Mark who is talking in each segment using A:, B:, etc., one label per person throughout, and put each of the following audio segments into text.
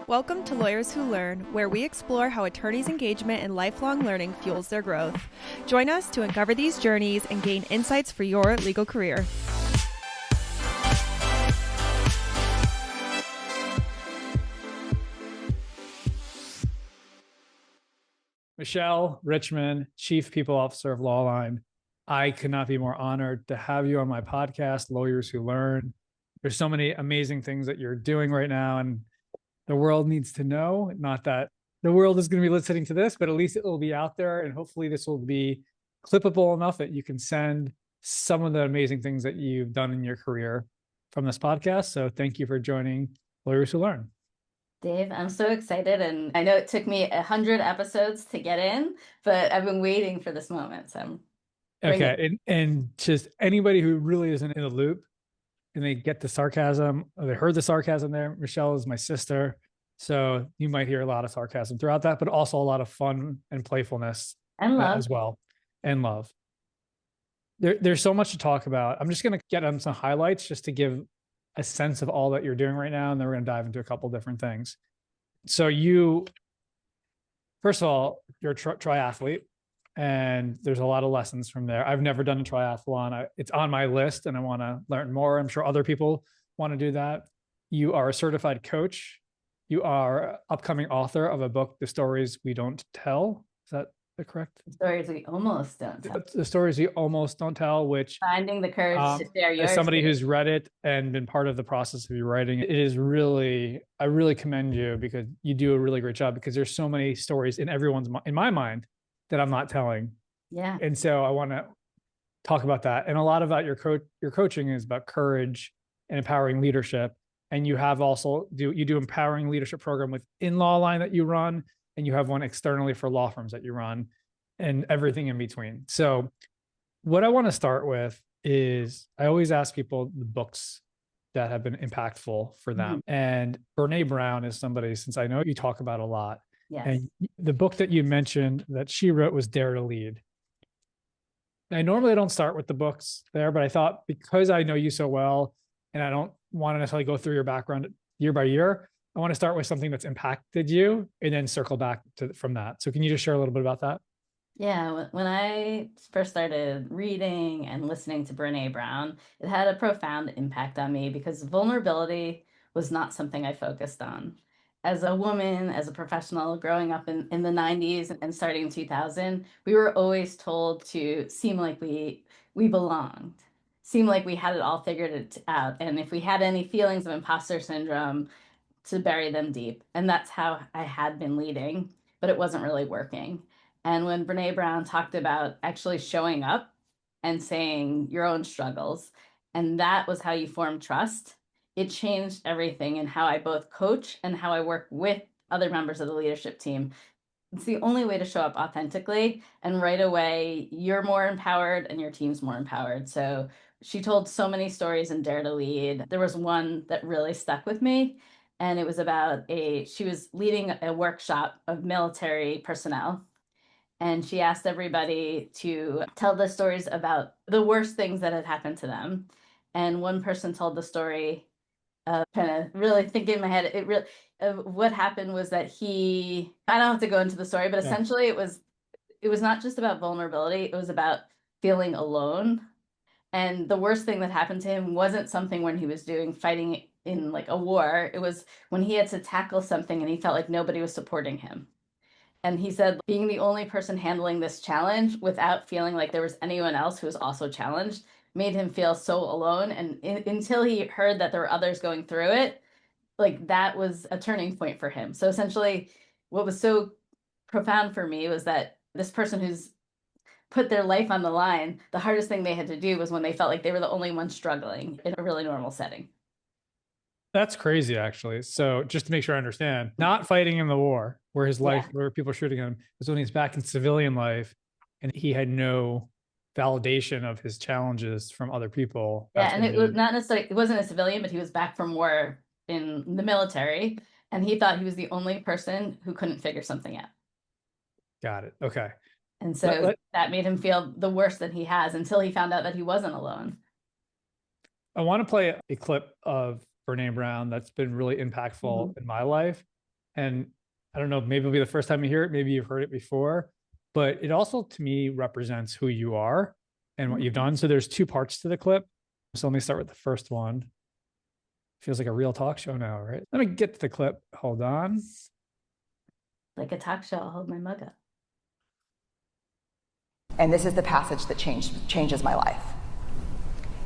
A: Welcome to Lawyers Who Learn, where we explore how attorneys' engagement and lifelong learning fuels their growth. Join us to uncover these journeys and gain insights for your legal career.
B: Michele Richman, Chief People Officer of Lawline. I could not be more honored to have you on my podcast, Lawyers Who Learn. There's so many amazing things that you're doing right now, and the world needs to know. Not that the world is going to be listening to this, but at least it will be out there, and hopefully this will be clippable enough that you can send some of the amazing things that you've done in your career from this podcast. So thank you for joining Lawyers Who Learn.
C: Dave, I'm so excited, and I know it took me 100 episodes to get in, but I've been waiting for this moment, so I'm
B: okay. And just anybody who really isn't in the loop and they get the sarcasm, or they heard the sarcasm there. Michele is my sister, so you might hear a lot of sarcasm throughout that, but also a lot of fun and playfulness
C: and love
B: as well, and love. There's so much to talk about. I'm just going to get on some highlights just to give a sense of all that you're doing right now, and then we're going to dive into a couple different things. So you, first of all, you're a triathlete, and there's a lot of lessons from there. I've never done a triathlon. It's on my list, and I want to learn more. I'm sure other people want to do that. You are a certified coach. You are an upcoming author of a book, The Stories We Don't Tell. Is that correct?
C: The stories we almost don't tell.
B: The Stories We Almost Don't Tell, which
C: finding the courage to share yours.
B: As somebody who's read it and been part of the process of your writing, it is really, I really commend you, because you do a really great job, because there's so many stories in my mind that I'm not telling.
C: Yeah.
B: And so I want to talk about that. And a lot about your coaching is about courage and empowering leadership. And you have also do empowering leadership program within Lawline that you run, and you have one externally for law firms that you run, and everything in between. So what I want to start with is, I always ask people the books that have been impactful for them. Mm-hmm. And Brene Brown is somebody, since I know you talk about a lot.
C: Yes.
B: And the book that you mentioned that she wrote was Dare to Lead. I normally don't start with the books there, but I thought, because I know you so well, and I don't want to necessarily go through your background year by year, I want to start with something that's impacted you and then circle back from that. So can you just share a little bit about that?
C: Yeah, when I first started reading and listening to Brene Brown, it had a profound impact on me, because vulnerability was not something I focused on. As a woman, as a professional, growing up in the 90s and starting in 2000, we were always told to seem like we belonged, seem like we had it all figured out. And if we had any feelings of imposter syndrome, to bury them deep. And that's how I had been leading, but it wasn't really working. And when Brene Brown talked about actually showing up and saying your own struggles, and that was how you form trust, it changed everything in how I both coach and how I work with other members of the leadership team. It's the only way to show up authentically, and right away, you're more empowered and your team's more empowered. So she told so many stories in Dare to Lead. There was one that really stuck with me. And it was about she was leading a workshop of military personnel. And she asked everybody to tell the stories about the worst things that had happened to them. And one person told the story, kind of really thinking in my head, what happened was that I don't have to go into the story, but essentially it was not just about vulnerability. It was about feeling alone. And the worst thing that happened to him wasn't something when he was fighting in like a war. It was when he had to tackle something and he felt like nobody was supporting him. And he said being the only person handling this challenge without feeling like there was anyone else who was also challenged made him feel so alone. And until he heard that there were others going through it, like that was a turning point for him. So essentially what was so profound for me was that this person who's put their life on the line, the hardest thing they had to do was when they felt like they were the only one struggling in a really normal setting.
B: That's crazy, actually. So just to make sure I understand, not fighting in the war where his life, where people are shooting him, was when he's back in civilian life and he had no validation of his challenges from other people.
C: Yeah, and it was not necessarily, it wasn't a civilian, but he was back from war in the military, and he thought he was the only person who couldn't figure something out.
B: Got it. Okay.
C: And so that made him feel the worst that he has, until he found out that he wasn't alone.
B: I want to play a clip of Brene Brown that's been really impactful in my life. And I don't know, maybe it'll be the first time you hear it, maybe you've heard it before, but it also to me represents who you are and what you've done. So there's two parts to the clip. So let me start with the first one. Feels like a real talk show now, right? Let me get to the clip. Hold on.
C: Like a talk show, I'll hold my mug up.
D: And this is the passage that changes my life.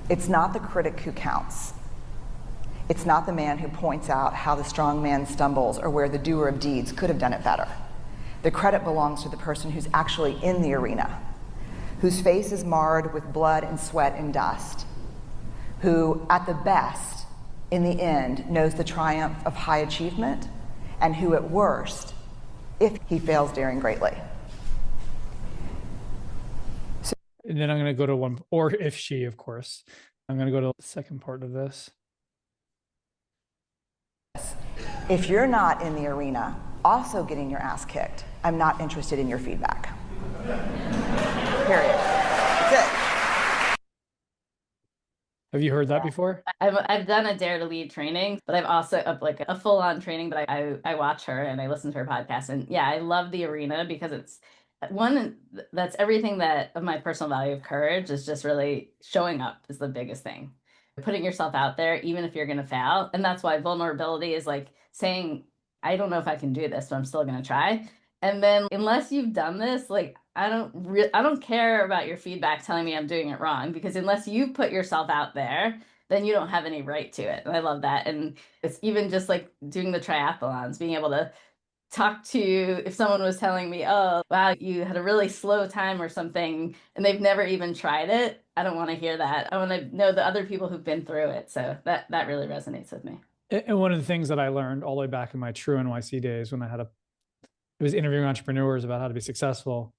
D: It's not the critic who counts. It's not the man who points out how the strong man stumbles or where the doer of deeds could have done it better. The credit belongs to the person who's actually in the arena, whose face is marred with blood and sweat and dust, who, at the best, in the end, knows the triumph of high achievement, and who, at worst, if he fails daring greatly.
B: And then I'm going to go to one, or if she, of course. I'm going to go to the second part of this.
D: If you're not in the arena, also getting your ass kicked, I'm not interested in your feedback. Period. That's it.
B: Have you heard that before?
C: I've done a Dare to Lead training, but I've also like a full-on training, but I watch her and I listen to her podcast. And yeah, I love the arena because it's one that's everything that of my personal value of courage is just really showing up is the biggest thing. Putting yourself out there, even if you're going to fail. And that's why vulnerability is like saying, I don't know if I can do this, but I'm still going to try. And then unless you've done this, like, I don't care about your feedback telling me I'm doing it wrong, because unless you put yourself out there, then you don't have any right to it. And I love that. And it's even just like doing the triathlons, being able to talk to, if someone was telling me, oh, wow, you had a really slow time or something, and they've never even tried it, I don't want to hear that. I want to know the other people who've been through it. So that really resonates with me.
B: And one of the things that I learned all the way back in my true NYC days when it was interviewing entrepreneurs about how to be successful,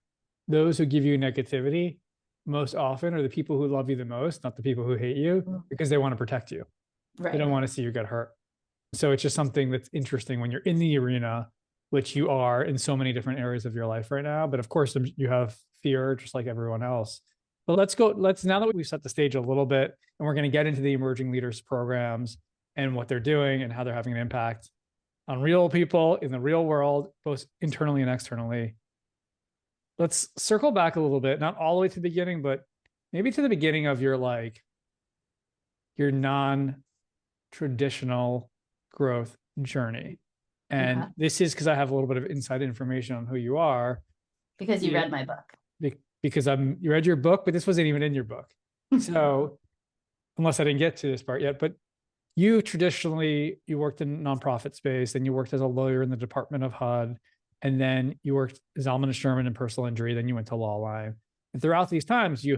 B: those who give you negativity most often are the people who love you the most, not the people who hate you, because they want to protect you. Right. They don't want to see you get hurt. So it's just something that's interesting when you're in the arena, which you are in so many different areas of your life right now. But of course, you have fear just like everyone else. But now that we've set the stage a little bit, and we're going to get into the emerging leaders programs and what they're doing and how they're having an impact on real people in the real world, both internally and externally. Let's circle back a little bit, not all the way to the beginning, but maybe to the beginning of your non-traditional growth journey. And this is because I have a little bit of inside information on who you are.
C: Because you read my book.
B: Because you read your book, but this wasn't even in your book. So unless I didn't get to this part yet, but you worked in nonprofit space, and you worked as a lawyer in the Department of HUD, and then you worked as Zalman and Schnurman in personal injury, then you went to Lawline. And throughout these times, you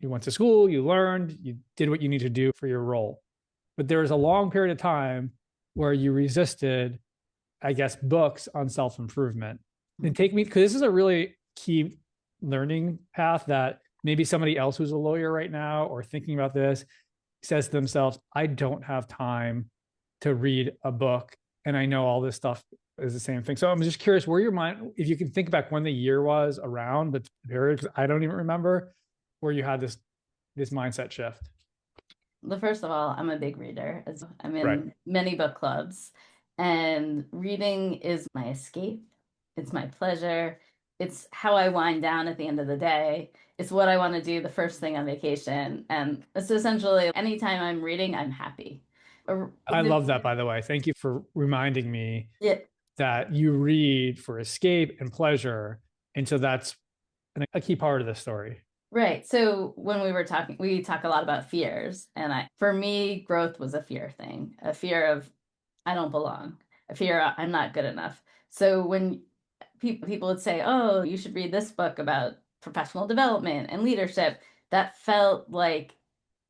B: went to school, you learned, you did what you need to do for your role. But there was a long period of time where you resisted, I guess, books on self-improvement. And take me, because this is a really key learning path that maybe somebody else who's a lawyer right now or thinking about this says to themselves, I don't have time to read a book, and I know all this stuff is the same thing. So I'm just curious where your mind, if you can think back when the year was around, the period, because I don't even remember, where you had this mindset shift.
C: Well, first of all, I'm a big reader. I'm in many book clubs, and reading is my escape. It's my pleasure. It's how I wind down at the end of the day. It's what I want to do the first thing on vacation. And it's essentially anytime I'm reading, I'm happy.
B: I love that, by the way. Thank you for reminding me that you read for escape and pleasure. And so that's a key part of the story.
C: Right. So when we were talking, we talk a lot about fears. And for me, growth was a fear thing, a fear of I don't belong, a fear I'm not good enough. So when people would say, oh, you should read this book about professional development and leadership, that felt like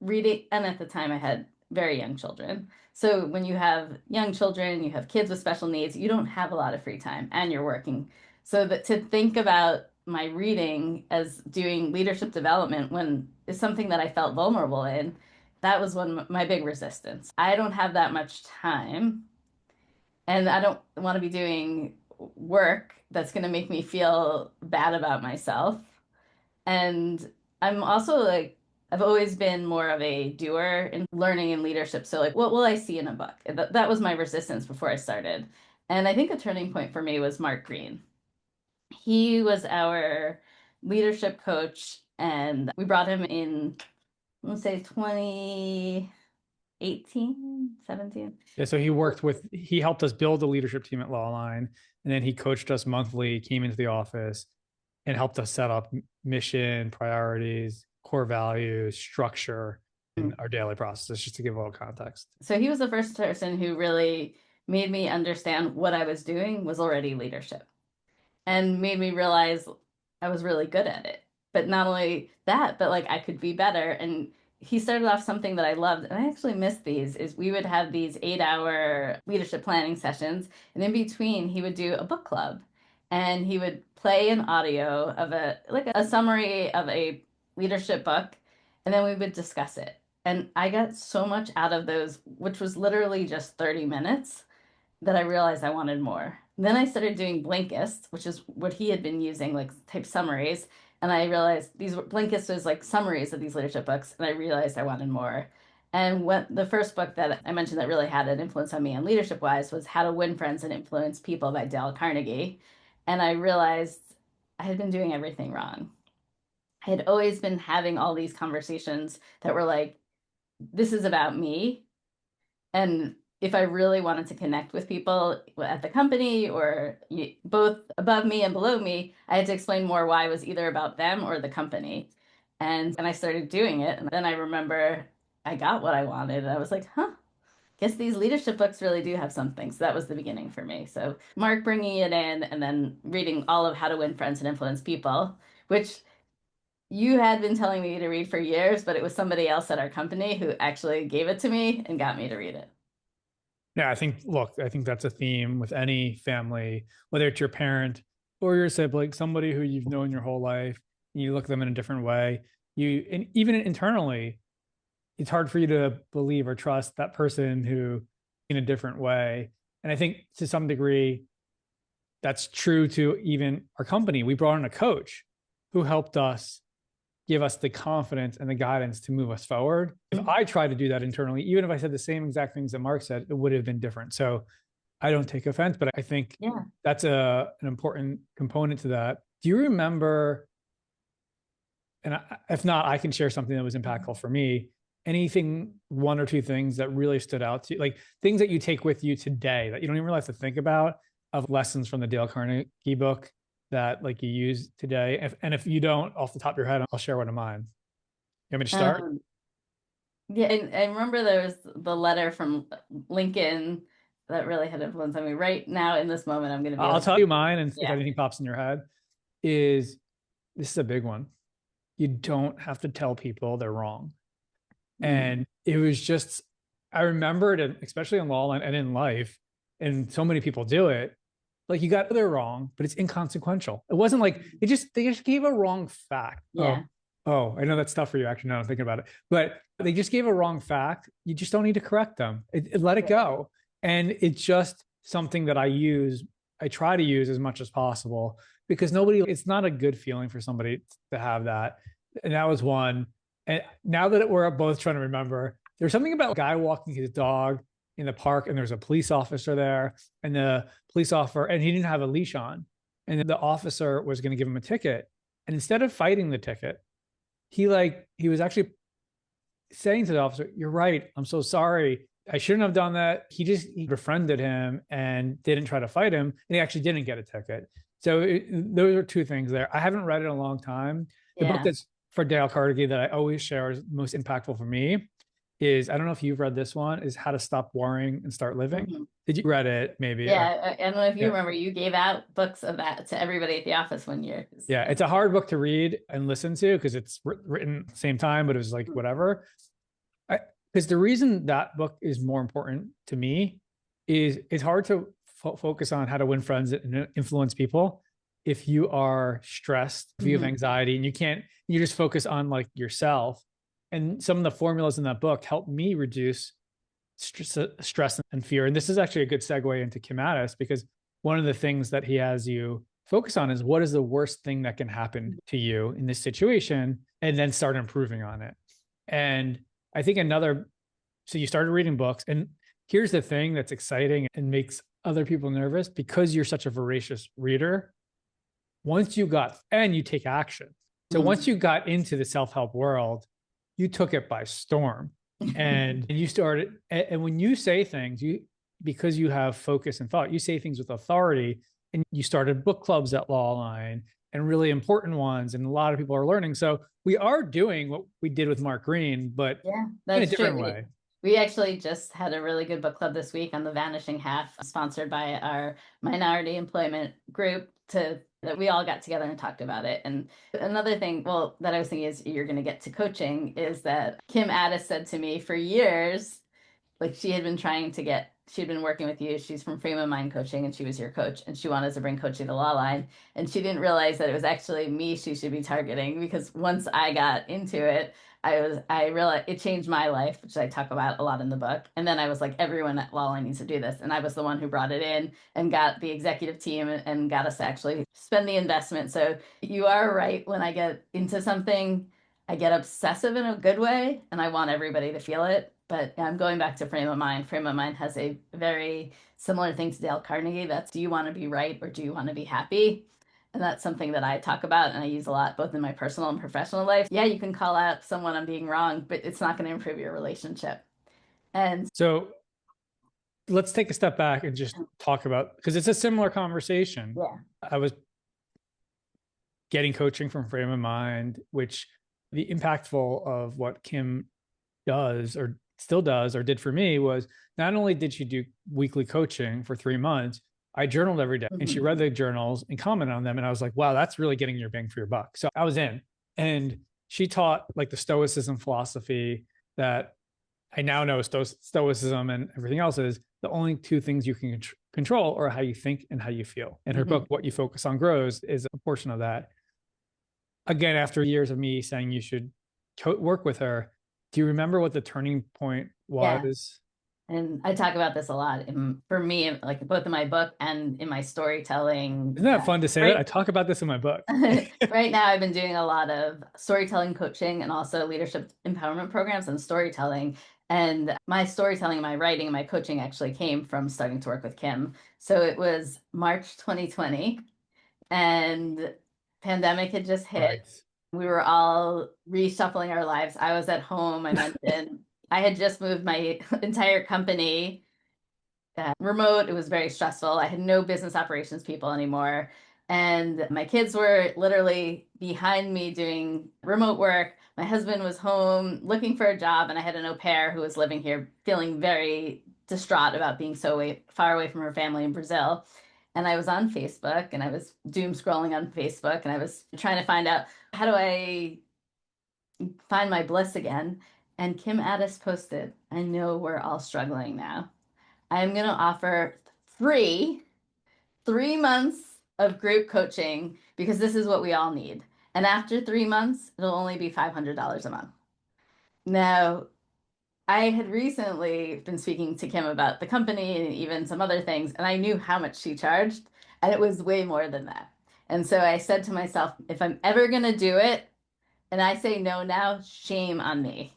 C: reading. And at the time I had very young children. So when you have young children, you have kids with special needs, you don't have a lot of free time and you're working. So that to think about my reading as doing leadership development is something that I felt vulnerable in, that was my big resistance. I don't have that much time, and I don't want to be doing work that's going to make me feel bad about myself. And I'm also I've always been more of a doer in learning and leadership. So what will I see in a book? That was my resistance before I started. And I think a turning point for me was Mark Green. He was our leadership coach, and we brought him in, let's say 2018, 17.
B: Yeah, so he helped us build the leadership team at Lawline, and then he coached us monthly, came into the office and helped us set up mission, priorities, core values, structure in our daily processes, just to give a little context.
C: So he was the first person who really made me understand what I was doing was already leadership, and made me realize I was really good at it. But not only that, but like I could be better. And he started off something that I loved, and I actually missed these, is we would have these 8-hour leadership planning sessions, and in between he would do a book club, and he would play an audio of a summary of a leadership book, and then we would discuss it. And I got so much out of those, which was literally just 30 minutes, that I realized I wanted more. Then I started doing Blinkist, which is what he had been using, like type summaries. And I realized Blinkist was like summaries of these leadership books. And I realized I wanted more. And the first book that I mentioned that really had an influence on me and leadership wise was How to Win Friends and Influence People by Dale Carnegie. And I realized I had been doing everything wrong. I had always been having all these conversations that were like, this is about me. And if I really wanted to connect with people at the company or both above me and below me, I had to explain more why it was either about them or the company. And I started doing it. And then I remember I got what I wanted. And I was like, guess these leadership books really do have something. So that was the beginning for me. So Mark bringing it in and then reading all of How to Win Friends and Influence People, which you had been telling me to read for years, but it was somebody else at our company who actually gave it to me and got me to read it.
B: Yeah, I think that's a theme with any family, whether it's your parent or your sibling, somebody who you've known your whole life, and you look at them in a different way. And even internally, it's hard for you to believe or trust that person who in a different way. And I think to some degree, that's true to even our company. We brought in a coach who helped us give us the confidence and the guidance to move us forward. If I tried to do that internally, even if I said the same exact things that Mark said, it would have been different. So I don't take offense, but I think that's an important component to that. Do you remember, and if not, I can share something that was impactful for me, anything, one or two things that really stood out to you, like things that you take with you today that you don't even really have to think about, of lessons from the Dale Carnegie book that like you use today? If you don't off the top of your head, I'll share one of mine. You want me to start?
C: Yeah, and I remember there was the letter from Lincoln that really had influence on me. Right now, in this moment, I'm going to be.
B: I'll tell you mine, and if anything pops in your head, this is a big one. You don't have to tell people they're wrong. And it was just, I remembered it, especially in Lawline and in life, and so many people do it. Like you got they're wrong, but it's inconsequential. It wasn't like they just gave a wrong fact.
C: Yeah.
B: Oh, I know that's tough for you actually now I'm thinking about it. But they just gave a wrong fact. You just don't need to correct them. Let it go. And it's just something that I try to use as much as possible, because it's not a good feeling for somebody to have that. And that was one. And now that we're both trying to remember, there's something about a guy walking his dog in the park, and there's a police officer there, and the police officer, and he didn't have a leash on, and the officer was going to give him a ticket. And instead of fighting the ticket, he was actually saying to the officer, "You're right. I'm so sorry. I shouldn't have done that." He befriended him and didn't try to fight him. And he actually didn't get a ticket. So those are two things there. I haven't read it in a long time. The book that's for Dale Carnegie that I always share is most impactful for me is, I don't know if you've read this one, is How to Stop Worrying and Start Living. Did you read it? Maybe.
C: Yeah. I don't know if you remember, you gave out books of that to everybody at the office one year.
B: Yeah. It's a hard book to read and listen to because it's written at the same time, but it was like, whatever. Because the reason that book is more important to me is it's hard to focus on how to win friends and influence people if you are stressed, if you have anxiety, and you just focus on like yourself. And some of the formulas in that book helped me reduce stress and fear. And this is actually a good segue into Ades, because one of the things that he has you focus on is what is the worst thing that can happen to you in this situation, and then start improving on it. And I think so you started reading books, and here's the thing that's exciting and makes other people nervous, because you're such a voracious reader. Once you got, and you take action. So once you got into the self-help world, you took it by storm, and you started. And when you say things, because you have focus and thought, you say things with authority, and you started book clubs at Lawline, and really important ones. And a lot of people are learning. So we are doing what we did with Mark Green, but in a different way.
C: We actually just had a really good book club this week on The Vanishing Half, sponsored by our minority employment group, that we all got together and talked about it. And another thing, well, that I was thinking is you're going to get to coaching, is that Kim Ades said to me for years, like she'd been working with you. She's from Frame of Mind Coaching, and she was your coach, and she wanted to bring coaching to Lawline. And she didn't realize that it was actually me she should be targeting, because once I got into it, I realized it changed my life, which I talk about a lot in the book. And then I was like, everyone at Lawline needs to do this. And I was the one who brought it in and got the executive team and got us to actually spend the investment. So you are right. When I get into something, I get obsessive in a good way, and I want everybody to feel it. But I'm going back to Frame of Mind. Frame of Mind has a very similar thing to Dale Carnegie. That's, do you want to be right, or do you want to be happy? And that's something that I talk about and I use a lot, both in my personal and professional life. Yeah, you can call out someone on being wrong, but it's not going to improve your relationship. And
B: so let's take a step back and just talk about, because it's a similar conversation.
C: Yeah.
B: I was getting coaching from Frame of Mind, which the impactful of what Kim does, or still does, or did for me, was not only did she do weekly coaching for 3 months, I journaled every day, and she read the journals and commented on them. And I was like, wow, that's really getting your bang for your buck. So I was in, and she taught like the Stoicism philosophy that I now know Stoicism and everything else is the only two things you can control are how you think and how you feel. And her book, What You Focus On Grows, is a portion of that. Again, after years of me saying you should work with her, do you remember what the turning point was?
C: Yeah. And I talk about this a lot. For me, like both in my book and in my storytelling.
B: Isn't that fun to say that? I talk about this in my book.
C: Right now, I've been doing a lot of storytelling coaching and also leadership empowerment programs and storytelling. And my storytelling, my writing, my coaching actually came from starting to work with Kim. So it was March 2020, and pandemic had just hit. Right. We were all reshuffling our lives. I was at home. I mentioned I had just moved my entire company remote. It was very stressful. I had no business operations people anymore. And my kids were literally behind me doing remote work. My husband was home looking for a job, and I had an au pair who was living here feeling very distraught about being so far away from her family in Brazil. And I was on Facebook, and I was doom scrolling on Facebook, and I was trying to find out, how do I find my bliss again? And Kim Ades posted, I know we're all struggling now. I'm going to offer free 3 months of group coaching, because this is what we all need. And after 3 months, it'll only be $500 a month. Now, I had recently been speaking to Kim about the company and even some other things, and I knew how much she charged, and it was way more than that. And so I said to myself, if I'm ever going to do it, and I say no now, shame on me.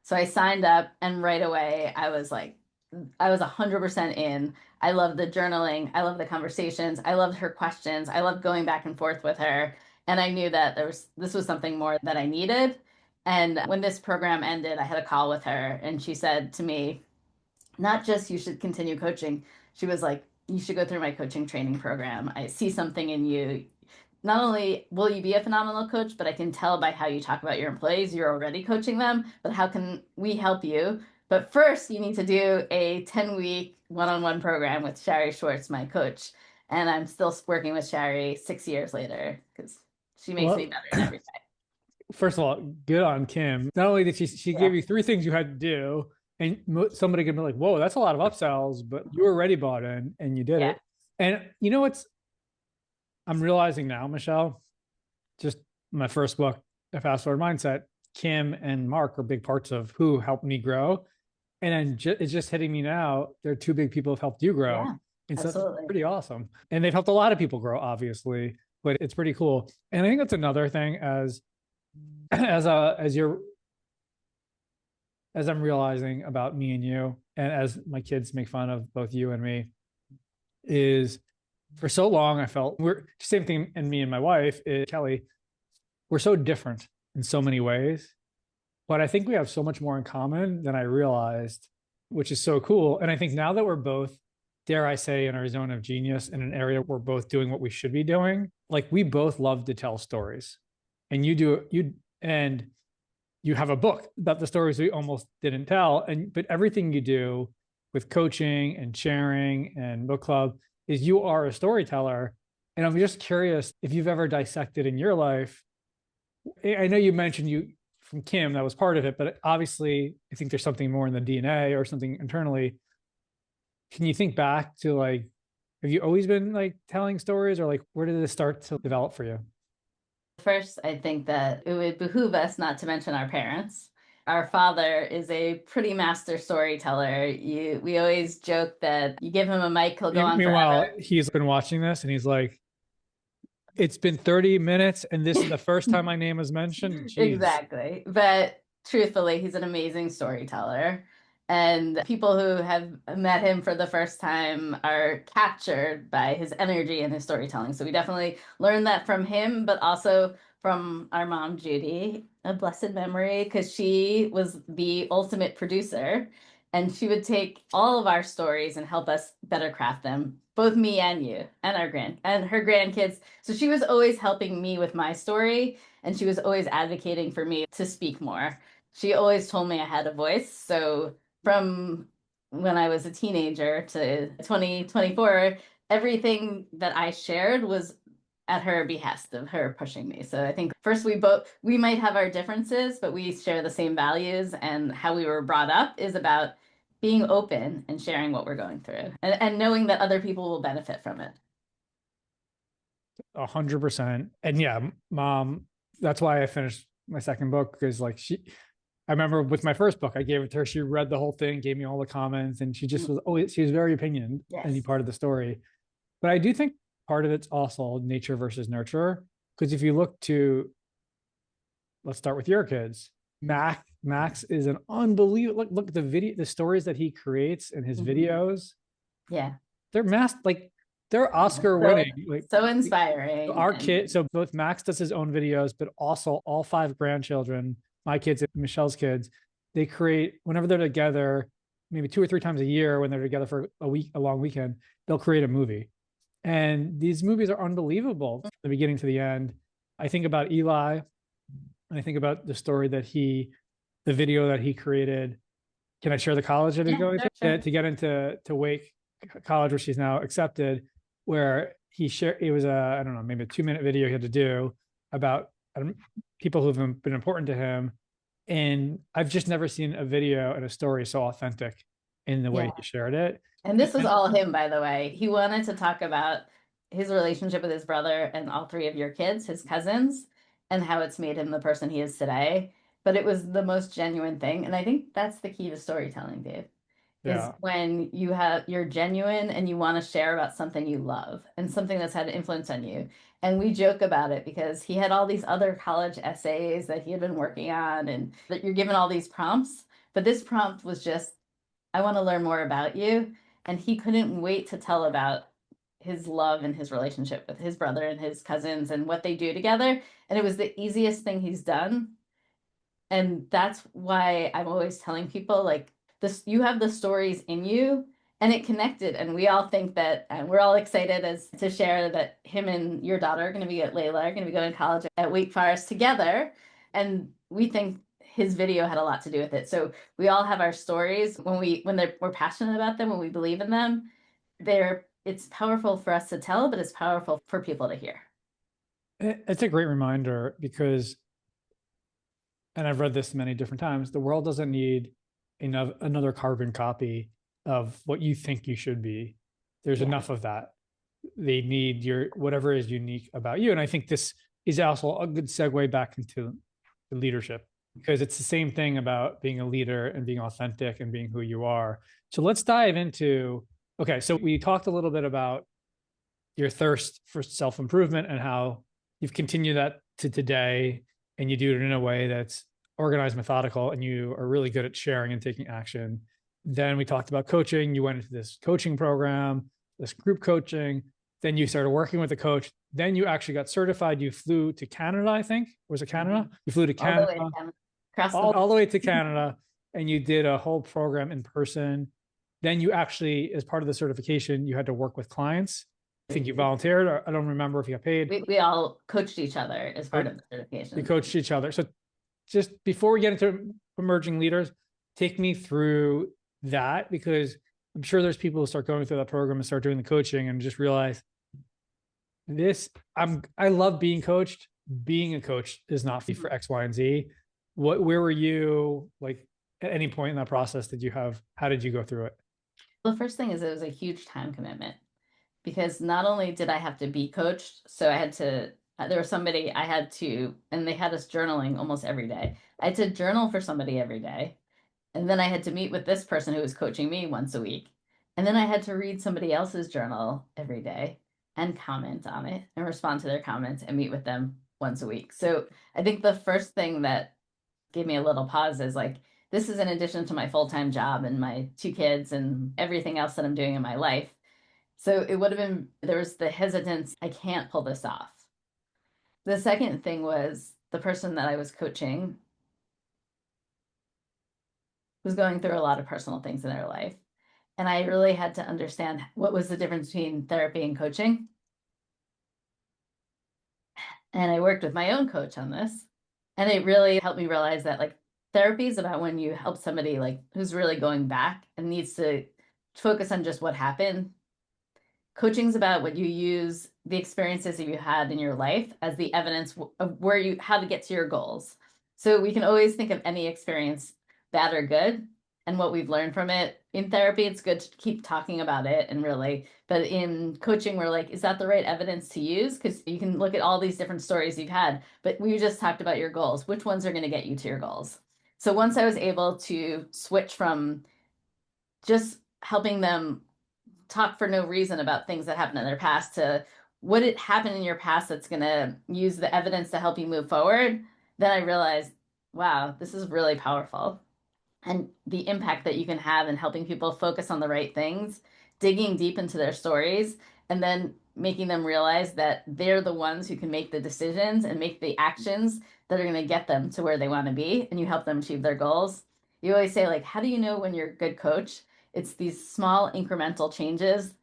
C: So I signed up, and right away I was 100% in. I loved the journaling. I loved the conversations. I loved her questions. I loved going back and forth with her. And I knew that this was something more that I needed. And when this program ended, I had a call with her, and she said to me, not just you should continue coaching. She was like, you should go through my coaching training program. I see something in you. Not only will you be a phenomenal coach, but I can tell by how you talk about your employees, you're already coaching them, but how can we help you? But first, you need to do a 10-week one-on-one program with Shari Schwartz, my coach. And I'm still working with Shari 6 years later, because she makes me better in every way.
B: First of all, good on Kim. Not only did she gave you 3 things you had to do, and somebody could be like, whoa, that's a lot of upsells, but you were already bought in and you did it. And you know what's, I'm realizing now, Michele, just my first book, A Fast Forward Mindset, Kim and Mark are big parts of who helped me grow. And then it's just hitting me now. They're 2 big people who have helped you grow.
C: Yeah,
B: and
C: absolutely.
B: So that's pretty awesome. And they've helped a lot of people grow, obviously, but it's pretty cool. And I think that's another thing as I'm realizing about me and you and as my kids make fun of both you and me, is for so long I felt we're same thing, and me and my wife, Kelly, we're so different in so many ways, but I think we have so much more in common than I realized, which is so cool. And I think now that we're both, dare I say, in our zone of genius in an area we're both doing what we should be doing, like we both love to tell stories. And and you have a book about the stories we almost didn't tell. But everything you do with coaching and sharing and book club is you are a storyteller. And I'm just curious if you've ever dissected in your life. I know you mentioned you from Kim, that was part of it, but obviously I think there's something more in the DNA or something internally. Can you think back to like, have you always been like telling stories, or like where did this start to develop for you?
C: First, I think that it would behoove us not to mention our parents. Our father is a pretty master storyteller. We always joke that you give him a mic, he'll go on
B: Meanwhile,
C: forever.
B: he's been watching this and he's like, it's been 30 minutes and this is the first time my name was mentioned. Jeez.
C: Exactly. But truthfully, he's an amazing storyteller. And people who have met him for the first time are captured by his energy and his storytelling. So we definitely learned that from him, but also from our mom, Judy, a blessed memory, because she was the ultimate producer. And she would take all of our stories and help us better craft them, both me and you and her grandkids. So she was always helping me with my story, and she was always advocating for me to speak more. She always told me I had a voice. So from when I was a teenager to 2024, everything that I shared was at her behest, of her pushing me. So I think first we might have our differences, but we share the same values, and how we were brought up is about being open and sharing what we're going through, and knowing that other people will benefit from it.
B: 100%. And yeah, mom, that's why I finished my second book, because like I remember with my first book, I gave it to her. She read the whole thing, gave me all the comments, and she just she was very opinionated,
C: Yes.
B: any part of the story. But I do think part of it's also nature versus nurture. Because if you let's start with your kids. Max is an unbelievable, look at the stories that he creates in his videos.
C: Yeah.
B: They're Oscar winning.
C: So inspiring.
B: Our kid, so both Max does his own videos, but also all 5 grandchildren, my kids and Michelle's kids, they create, whenever they're together, maybe 2 or 3 times a year when they're together for a long weekend, they'll create a movie. And these movies are unbelievable from the beginning to the end. I think about Eli, and I think about the story the video that he created. Can I share the college that he's going to get into Wake College, where she's now accepted, where it was I don't know, maybe a 2-minute video he had to do about people who've been important to him. And I've just never seen a video and a story so authentic in the way he shared it.
C: And this was all him, by the way. He wanted to talk about his relationship with his brother and all 3 of your kids, his cousins, and how it's made him the person he is today. But it was the most genuine thing. And I think that's the key to storytelling, Dave. Is when you're genuine and you want to share about something you love and something that's had an influence on you. And we joke about it because he had all these other college essays that he had been working on, and that you're given all these prompts. But this prompt was just, I want to learn more about you. And he couldn't wait to tell about his love and his relationship with his brother and his cousins and what they do together. And it was the easiest thing he's done. And that's why I'm always telling people, like, this, you have the stories in you, and it connected. And we all think that, and we're all excited to share that him and your daughter are going to be going to college at Wake Forest together. And we think his video had a lot to do with it. So we all have our stories. When we're passionate about them, when we believe in them, it's powerful for us to tell, but it's powerful for people to hear.
B: It's a great reminder, because, and I've read this many different times, the world doesn't need another carbon copy of what you think you should be. There's enough of that. They need whatever is unique about you. And I think this is also a good segue back into the leadership, because it's the same thing about being a leader and being authentic and being who you are. So let's dive into, okay, so we talked a little bit about your thirst for self-improvement and how you've continued that to today, and you do it in a way that's organized, methodical, and you are really good at sharing and taking action. Then we talked about coaching. You went into this coaching program, this group coaching. Then you started working with a coach. Then you actually got certified. You flew to Canada, I think. Was it Canada? You flew to Canada, all the way to Canada, and you did a whole program in person. Then you actually, as part of the certification, you had to work with clients. I think you volunteered, or I don't remember if you got paid.
C: We all coached each other as part of the certification.
B: You coached each other. So just before we get into emerging leaders, take me through that, because I'm sure there's people who start going through that program and start doing the coaching and just realize I love being coached. Being a coach is not for X, Y, and Z. Where were you, like, at any point in that process? How did you go through it?
C: Well, the first thing is it was a huge time commitment, because not only did I have to be coached, so there was somebody I had to, and they had us journaling almost every day. I had to journal for somebody every day. And then I had to meet with this person who was coaching me once a week. And then I had to read somebody else's journal every day and comment on it and respond to their comments and meet with them once a week. So I think the first thing that gave me a little pause is like, this is in addition to my full-time job and my 2 kids and everything else that I'm doing in my life. So it would have been, there was the hesitance, I can't pull this off. The second thing was the person that I was coaching was going through a lot of personal things in their life. And I really had to understand what was the difference between therapy and coaching. And I worked with my own coach on this. And it really helped me realize that, like, therapy is about when you help somebody, like, who's really going back and needs to focus on just what happened. Coaching is about what you use the experiences that you had in your life as the evidence of how to get to your goals. So we can always think of any experience, bad or good, and what we've learned from it. In therapy, it's good to keep talking about it but in coaching, we're like, is that the right evidence to use? Because you can look at all these different stories you've had, but we just talked about your goals. Which ones are going to get you to your goals? So once I was able to switch from just helping them talk for no reason about things that happened in their past to what had happened in your past that's going to use the evidence to help you move forward, then I realized, wow, this is really powerful. And the impact that you can have in helping people focus on the right things, digging deep into their stories, and then making them realize that they're the ones who can make the decisions and make the actions that are going to get them to where they want to be, and you help them achieve their goals. You always say, like, how do you know when you're a good coach? It's these small incremental changes.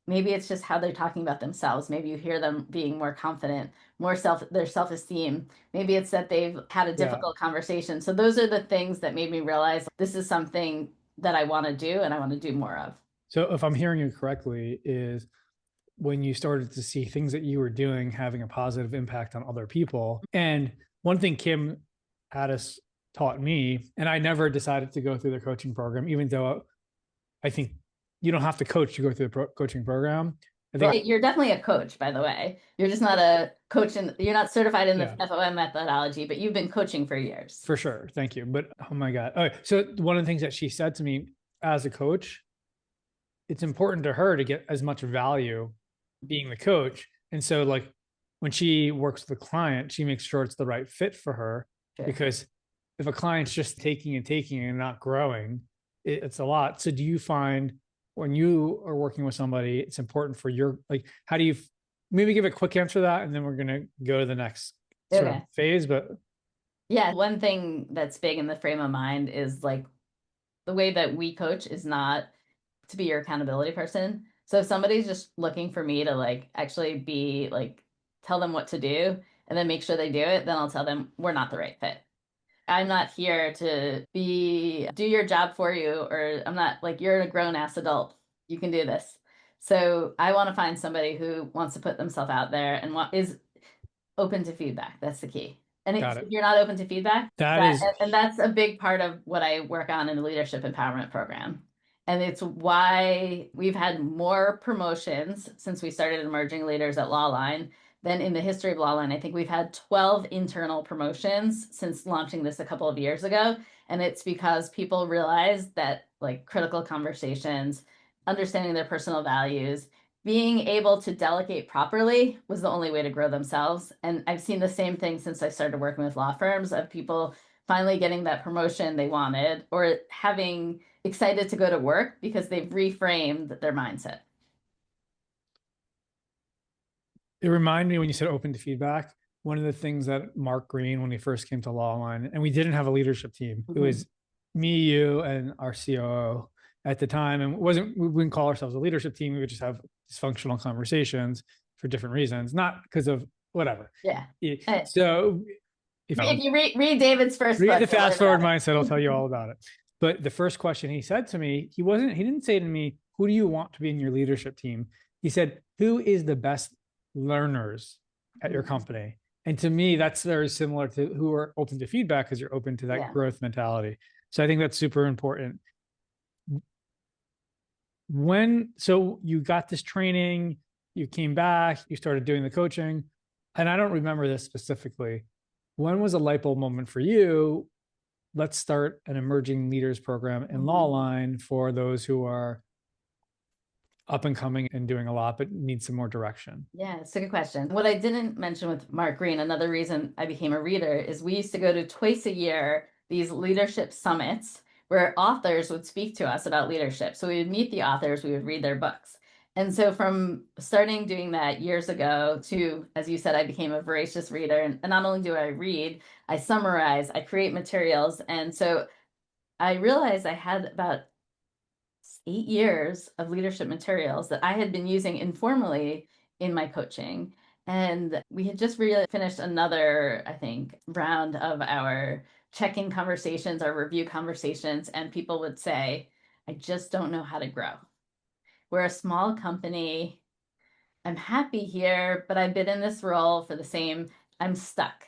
C: Maybe it's just how they're talking about themselves. Maybe you hear them being more confident, their self-esteem. Maybe it's that they've had a difficult conversation. So those are the things that made me realize this is something that I want to do and I want to do more of.
B: So if I'm hearing you correctly, is when you started to see things that you were doing having a positive impact on other people. And one thing Kim Ades taught me, and I never decided to go through the coaching program, even though I think you don't have to coach to go through the coaching program. I think
C: you're definitely a coach, by the way. You're just not a coach, you're not certified in the FOM methodology, but you've been coaching for years.
B: For sure. Thank you. But oh my God. Okay. So one of the things that she said to me as a coach, it's important to her to get as much value being the coach. And so, like, when she works with a client, she makes sure it's the right fit for her. Sure. Because if a client's just taking and not growing, it's a lot. So do you find when you are working with somebody, it's important for your, like, how do you maybe give a quick answer to that? And then we're going to go to the next sort of phase. But
C: yeah, one thing that's big in the frame of mind is, like, the way that we coach is not to be your accountability person. So if somebody's just looking for me to, like, actually be, like, tell them what to do and then make sure they do it, then I'll tell them we're not the right fit. I'm not here to do your job for you, or I'm not, like, you're a grown ass adult. You can do this. So I want to find somebody who wants to put themselves out there and is open to feedback. That's the key. And if you're not open to feedback, and that's a big part of what I work on in the leadership empowerment program. And it's why we've had more promotions since we started emerging leaders at Lawline than in the history of Lawline. I think we've had 12 internal promotions since launching this a couple of years ago. And it's because people realized that, like, critical conversations, understanding their personal values, being able to delegate properly was the only way to grow themselves. And I've seen the same thing since I started working with law firms, of people finally getting that promotion they wanted, or having excited to go to work because they've reframed their mindset.
B: It reminded me when you said open to feedback, one of the things that Mark Green, when he first came to Lawline, and we didn't have a leadership team. It was me, you, and our COO at the time. And we wouldn't call ourselves a leadership team. We would just have dysfunctional conversations for different reasons, not because of whatever.
C: Yeah.
B: So
C: if you read David's first book,
B: the fast forward mindset, I'll tell you all about it. But the first question he said to me, he didn't say to me, who do you want to be in your leadership team? He said, who is the best learners at your company? And to me, that's very similar to who are open to feedback, because you're open to that growth mentality. So I think that's super important. So you got this training, you came back, you started doing the coaching, and I don't remember this specifically. When was a light bulb moment for you? Let's start an emerging leaders program in Lawline for those who are up and coming and doing a lot, but need some more direction.
C: Yeah, it's a good question. What I didn't mention with Mark Green, another reason I became a reader, is we used to go to twice a year, these leadership summits where authors would speak to us about leadership. So we would meet the authors, we would read their books. And so from starting doing that years ago to, as you said, I became a voracious reader. And not only do I read, I summarize, I create materials. And so I realized I had about 8 years of leadership materials that I had been using informally in my coaching. And we had just really finished another, I think, round of our check-in conversations, our review conversations, and people would say, I just don't know how to grow. We're a small company. I'm happy here, but I've been in this role for I'm stuck.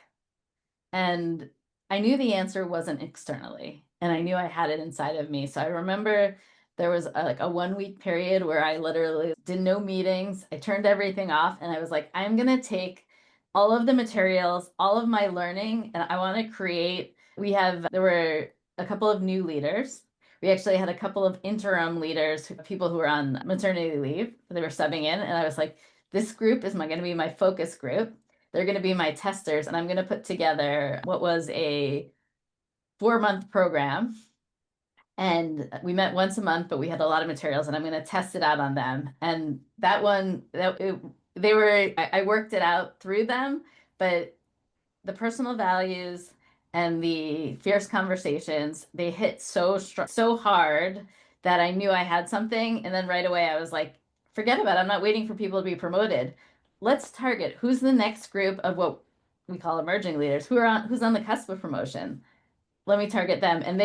C: And I knew the answer wasn't externally, and I knew I had it inside of me. So I remember there was a 1 week period where I literally did no meetings. I turned everything off, and I was like, I'm going to take all of the materials, all of my learning, and I want to create. There were a couple of new leaders. We actually had a couple of interim leaders, people who were on maternity leave. They were subbing in, and I was like, this group is going to be my focus group. They're going to be my testers, and I'm going to put together what was a 4-month program. And we met once a month, but we had a lot of materials, and I'm going to test it out on them. And that one, I worked it out through them, but the personal values and the fierce conversations, they hit so hard that I knew I had something. And then right away I was like, forget about it. I'm not waiting for people to be promoted. Let's target who's the next group of what we call emerging leaders, who's on the cusp of promotion. Let me target them. And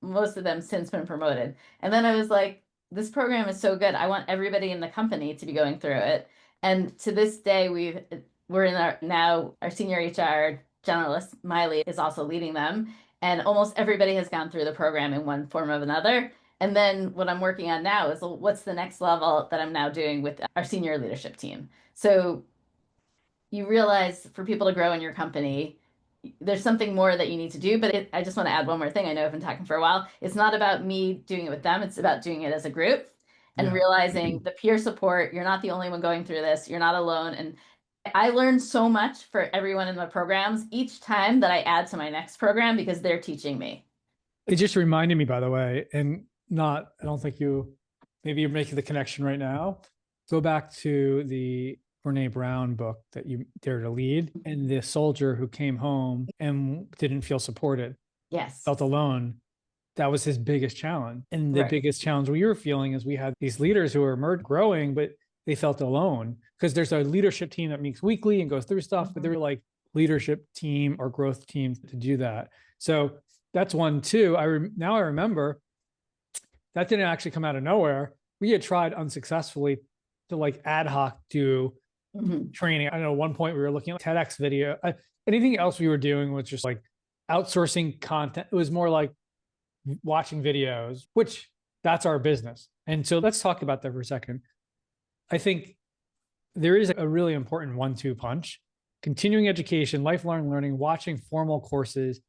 C: most of them since been promoted. And then I was like, this program is so good. I want everybody in the company to be going through it. And to this day, we're in our senior HR generalist, Miley, is also leading them. And almost everybody has gone through the program in one form or another. And then what I'm working on now is what's the next level that I'm now doing with our senior leadership team. So you realize for people to grow in your company, there's something more that you need to do. But I just want to add one more thing. I know I've been talking for a while. It's not about me doing it with them. It's about doing it as a group and realizing the peer support. You're not the only one going through this. You're not alone. And I learned so much for everyone in my programs each time that I add to my next program because they're teaching me.
B: It just reminded me, by the way, and I don't think maybe you're making the connection right now. Go back to the Brene Brown book that you dare to lead, and the soldier who came home and didn't feel supported.
C: Yes.
B: Felt alone. That was his biggest challenge. And the biggest challenge we were feeling is we had these leaders who were growing, but they felt alone because there's a leadership team that meets weekly and goes through stuff, but they're like leadership team or growth team to do that. So that's one, too. Now I remember that didn't actually come out of nowhere. We had tried unsuccessfully to ad hoc do training. I know at one point we were looking at TEDx video. Anything else we were doing was just outsourcing content. It was more like watching videos, which that's our business. And so let's talk about that for a second. I think there is a really important 1-2 punch. Continuing education, lifelong learning, watching formal courses,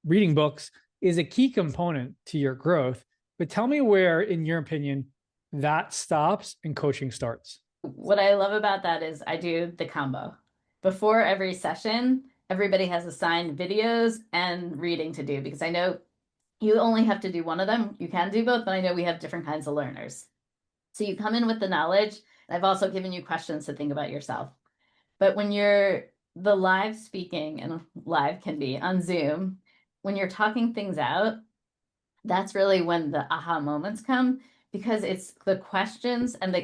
B: reading books is a key component to your growth. But tell me where, in your opinion, that stops and coaching starts.
C: What I love about that is I do the combo. Before every session, everybody has assigned videos and reading to do because I know You only have to do one of them. You can do both, but I know we have different kinds of learners. So you come in with the knowledge. And I've also given you questions to think about yourself. But when you're the live speaking, and live can be on Zoom, when you're talking things out, that's really when the aha moments come, because it's the questions and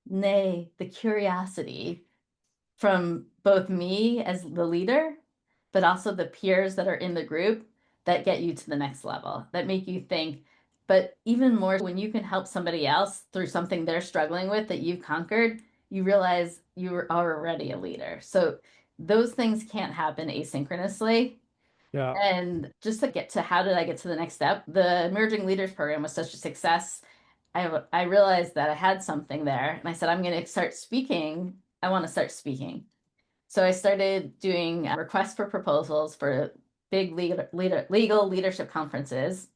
C: the curiosity from both me as the leader, but also the peers that are in the group that get you to the next level, that make you think. But even more, when you can help somebody else through something they're struggling with that you've conquered, you realize you are already a leader. So those things can't happen asynchronously.
B: Yeah.
C: And just to get to how did I get to the next step, the Emerging Leaders Program was such a success. I realized that I had something there, and I said, I'm going to start speaking. I want to start speaking. So I started doing requests for proposals for big legal leadership conferences.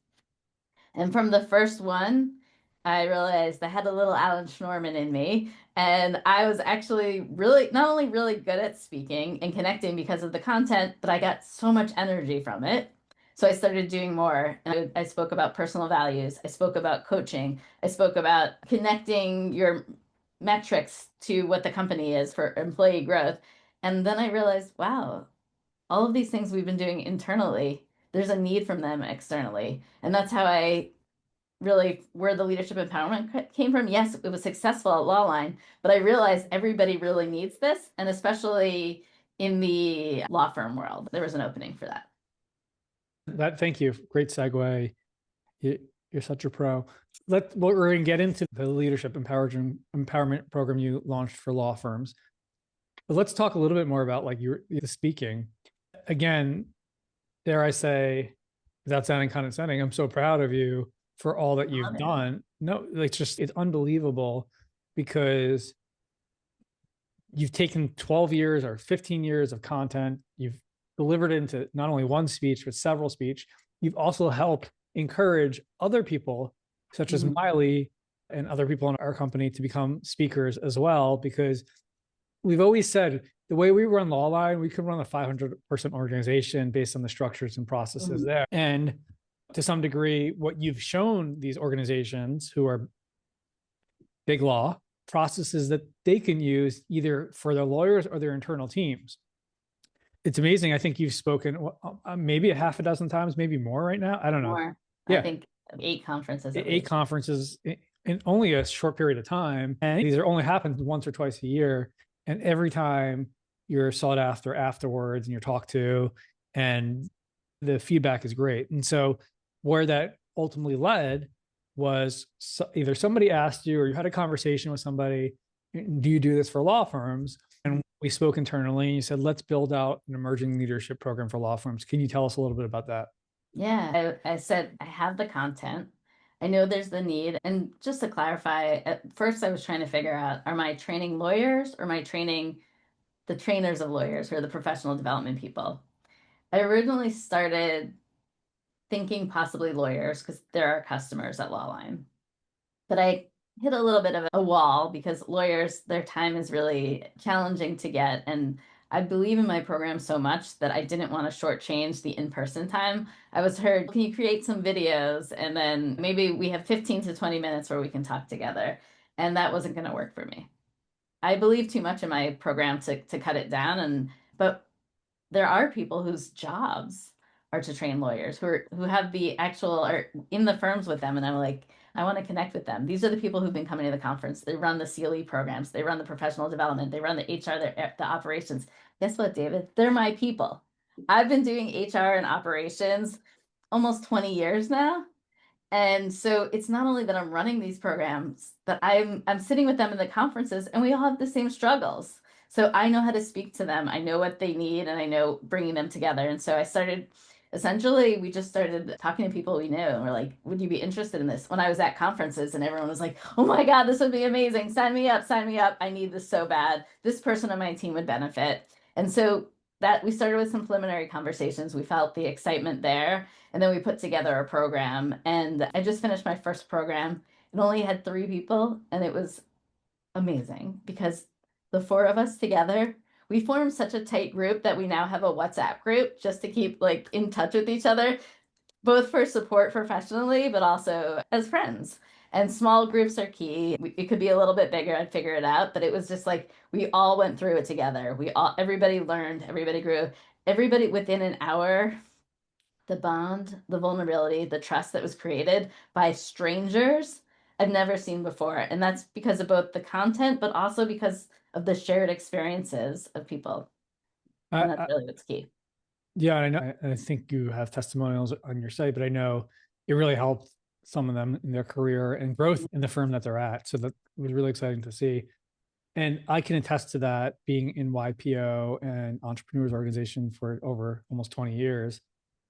C: And from the first one, I realized I had a little Alan Schnurman in me. And I was actually really, not only really good at speaking and connecting because of the content, but I got so much energy from it. So I started doing more. And I spoke about personal values. I spoke about coaching. I spoke about connecting your metrics to what the company is for employee growth. And then I realized, wow, all of these things we've been doing internally, there's a need from them externally. And that's how I really, where the leadership empowerment came from. Yes, it was successful at Lawline, but I realized everybody really needs this, and especially in the law firm world, there was an opening for that.
B: Thank you. Great segue. You're such a pro. We're going to get into the leadership empowerment program you launched for law firms. But let's talk a little bit more about like the speaking. Again, dare I say, without sounding condescending, I'm so proud of you for all that you've done. No, it's unbelievable, because you've taken 12 years or 15 years of content. You've delivered it into not only one speech, but several speech. You've also helped encourage other people, such as Miley and other people in our company, to become speakers as well, because we've always said the way we run Lawline, we could run a 500-person organization based on the structures and processes there. And to some degree, what you've shown these organizations who are big law, processes that they can use either for their lawyers or their internal teams. It's amazing. I think you've spoken maybe a half a dozen times, maybe more right now. I don't know.
C: More.
B: Yeah.
C: I think 8 conferences.
B: 8 conferences in only a short period of time. And these are only happen once or twice a year. And every time you're sought after afterwards and you're talked to, and the feedback is great. And so where that ultimately led was either somebody asked you or you had a conversation with somebody, do you do this for law firms? And we spoke internally and you said, let's build out an emerging leadership program for law firms. Can you tell us a little bit about that?
C: Yeah, I said, I have the content. I know there's the need. And just to clarify, at first I was trying to figure out, am I training lawyers or am I training the trainers of lawyers, who are the professional development people? I originally started thinking possibly lawyers because they're our customers at Lawline. But I hit a little bit of a wall because lawyers, their time is really challenging to get. And I believe in my program so much that I didn't want to shortchange the in-person time. I was heard, can you create some videos? And then maybe we have 15 to 20 minutes where we can talk together. And that wasn't going to work for me. I believe too much in my program to cut it down. But there are people whose jobs are to train lawyers who have the actual, are in the firms with them. And I'm like, I want to connect with them. These are the people who've been coming to the conference. They run the CLE programs. They run the professional development. They run the HR, the operations. Guess what, David? They're my people. I've been doing HR and operations almost 20 years now. And so it's not only that I'm running these programs, that I'm sitting with them in the conferences and we all have the same struggles. So I know how to speak to them. I know what they need and I know bringing them together. And so we just started talking to people we knew and we're like, would you be interested in this? When I was at conferences and everyone was like, oh my God, this would be amazing. Sign me up, sign me up. I need this so bad. This person on my team would benefit. And so that we started with some preliminary conversations. We felt the excitement there. And then we put together a program. And I just finished my first program. It only had 3 people. And it was amazing because the 4 of us together, we formed such a tight group that we now have a WhatsApp group just to keep like in touch with each other. both for support professionally, but also as friends. And small groups are key. It could be a little bit bigger, I'd figure it out, but it was just like we all went through it together. Everybody learned, everybody grew, everybody within an hour. The bond, the vulnerability, the trust that was created by strangers I've never seen before. And that's because of both the content, but also because of the shared experiences of people. And that's really what's key.
B: Yeah, I know. I think you have testimonials on your site, but I know it really helped some of them in their career and growth in the firm that they're at. So that was really exciting to see. And I can attest to that being in YPO and Entrepreneurs Organization for over almost 20 years.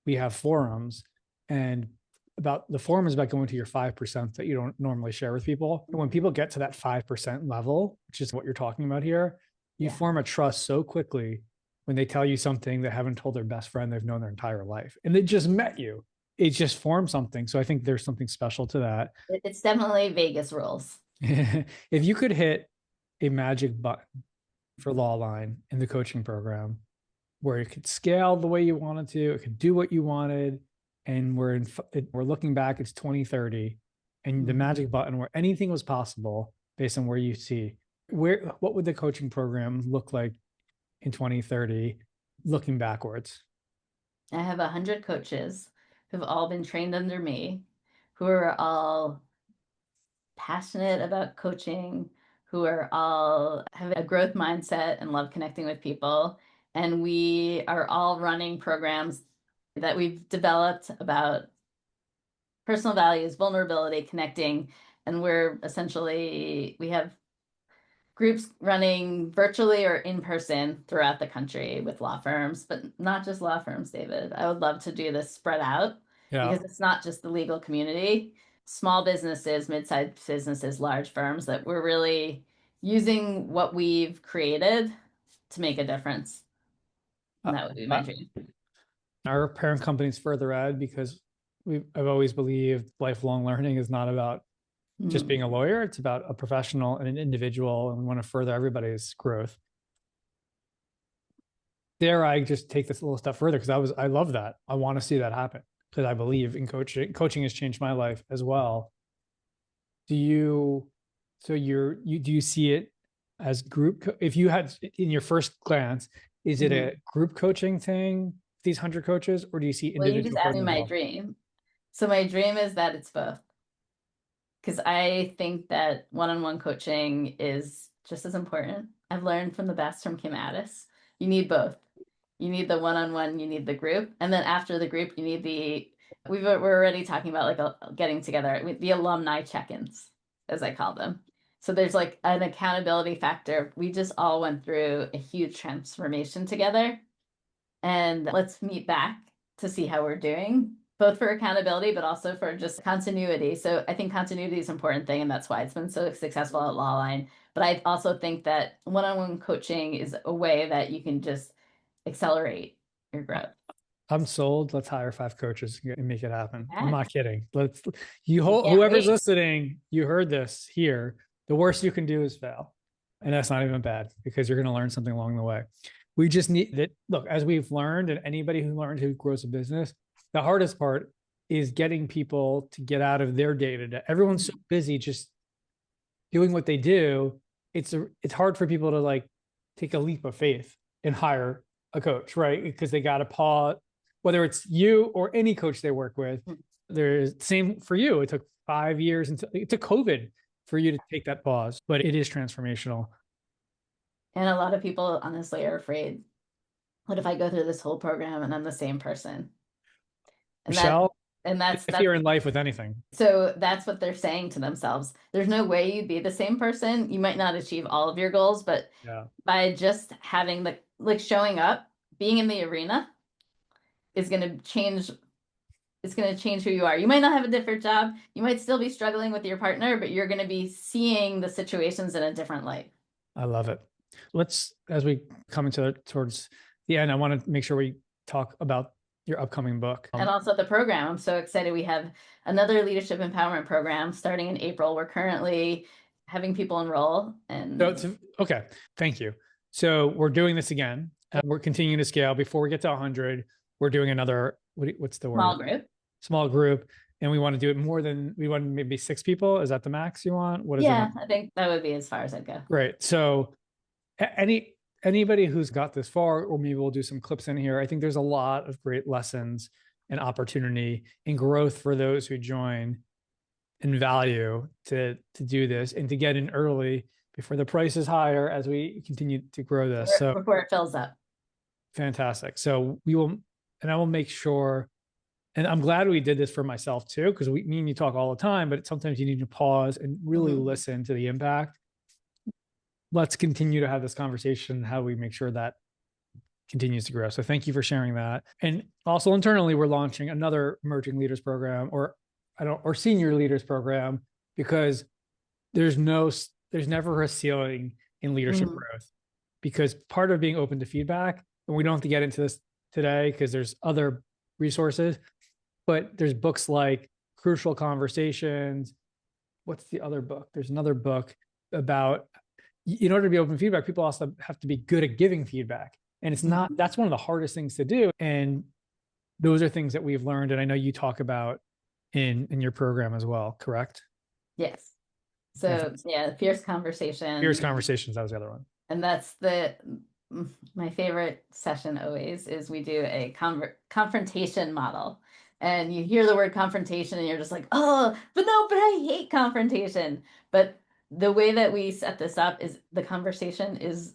B: We have forums, and about the forum is about going to your 5% that you don't normally share with people. And when people get to that 5% level, which is what you're talking about here, you form a trust so quickly when they tell you something they haven't told their best friend they've known their entire life. And they just met you. It just formed something. So I think there's something special to that.
C: It's definitely Vegas rules.
B: If you could hit a magic button for Lawline in the coaching program where it could scale the way you wanted to, it could do what you wanted, and we're looking back, it's 2030, and the magic button where anything was possible based on where you see, what would the coaching program look like in 2030, looking backwards?
C: I have 100 coaches who've all been trained under me, who are all passionate about coaching, who are all have a growth mindset and love connecting with people. And we are all running programs that we've developed about personal values, vulnerability, connecting. And we have groups running virtually or in person throughout the country with law firms, but not just law firms, David. I would love to do this spread out because it's not just the legal community, small businesses, mid-sized businesses, large firms, that we're really using what we've created to make a difference. And that would be my dream.
B: Our parent company is Further Ed because I've always believed lifelong learning is not about just being a lawyer. It's about a professional and an individual, and we want to further everybody's growth. Dare I just take this a little step further, because I love that. I want to see that happen because I believe in coaching. Coaching has changed my life as well. Do you see it as group? If you had in your first glance, is it a group coaching thing, these 100 coaches, or do you see individual?
C: Well, you just asked me my dream. So my dream is that it's both. Because I think that one-on-one coaching is just as important. I've learned from the best from Kim Ades. You need both. You need the one-on-one, you need the group. And then after the group, you need we're already talking about like getting together, the alumni check-ins, as I call them. So there's like an accountability factor. We just all went through a huge transformation together. And let's meet back to see how we're doing, both for accountability, but also for just continuity. So I think continuity is an important thing, and that's why it's been so successful at Lawline. But I also think that one-on-one coaching is a way that you can just accelerate your growth.
B: I'm sold. Let's hire 5 coaches and make it happen. I'm not kidding. Whoever's listening, you heard this here. The worst you can do is fail. And that's not even bad, because you're going to learn something along the way. We just need that. Look, as we've learned, and anybody who grows a business, the hardest part is getting people to get out of their day-to-day. Everyone's so busy just doing what they do. It's hard for people to like take a leap of faith and hire a coach, right? Because they got to pause, whether it's you or any coach they work with. There's same for you. It took 5 years until it took COVID for you to take that pause, but it is transformational.
C: And a lot of people honestly are afraid. What if I go through this whole program and I'm the same person? And
B: Michelle,
C: that's
B: if you're in life with anything.
C: So that's what they're saying to themselves. There's no way you'd be the same person. You might not achieve all of your goals, but by just having showing up, being in the arena is going to change. It's going to change who you are. You might not have a different job. You might still be struggling with your partner, but you're going to be seeing the situations in a different light.
B: I love it. As we come towards the end, I want to make sure we talk about your upcoming book.
C: And also the program. I'm so excited. We have another leadership empowerment program starting in April. We're currently having people enroll.
B: Okay. Thank you. So we're doing this again. We're continuing to scale. Before we get to 100, we're doing another, what's the word?
C: Small group.
B: small group, and we want to do it we want maybe 6 people. Is that the max you want? What is it?
C: Yeah, I think that would be as far as I'd go.
B: Great. So anybody who's got this far, or maybe we'll do some clips in here, I think there's a lot of great lessons and opportunity and growth for those who join, and value to do this and to get in early before the price is higher as we continue to grow this. So
C: before it fills up.
B: Fantastic. So we will, and I will make sure, and I'm glad we did this for myself too, because me and you talk all the time, but sometimes you need to pause and really listen to the impact. Let's continue to have this conversation. How do we make sure that continues to grow? So thank you for sharing that. And also internally, we're launching another emerging leaders program, or senior leaders program, because there's never a ceiling in leadership growth, because part of being open to feedback, and we don't have to get into this today because there's other resources, but there's books like Crucial Conversations. What's the other book? There's another book about, in order to be open feedback, people also have to be good at giving feedback. And it's not, that's one of the hardest things to do. And those are things that we've learned. And I know you talk about in your program as well, correct?
C: Yes. So yeah, Fierce Conversation.
B: Fierce Conversations, that was the other one.
C: And that's my favorite session always is we do a confrontation model. And you hear the word confrontation and you're just like, oh, but I hate confrontation. But the way that we set this up is the conversation is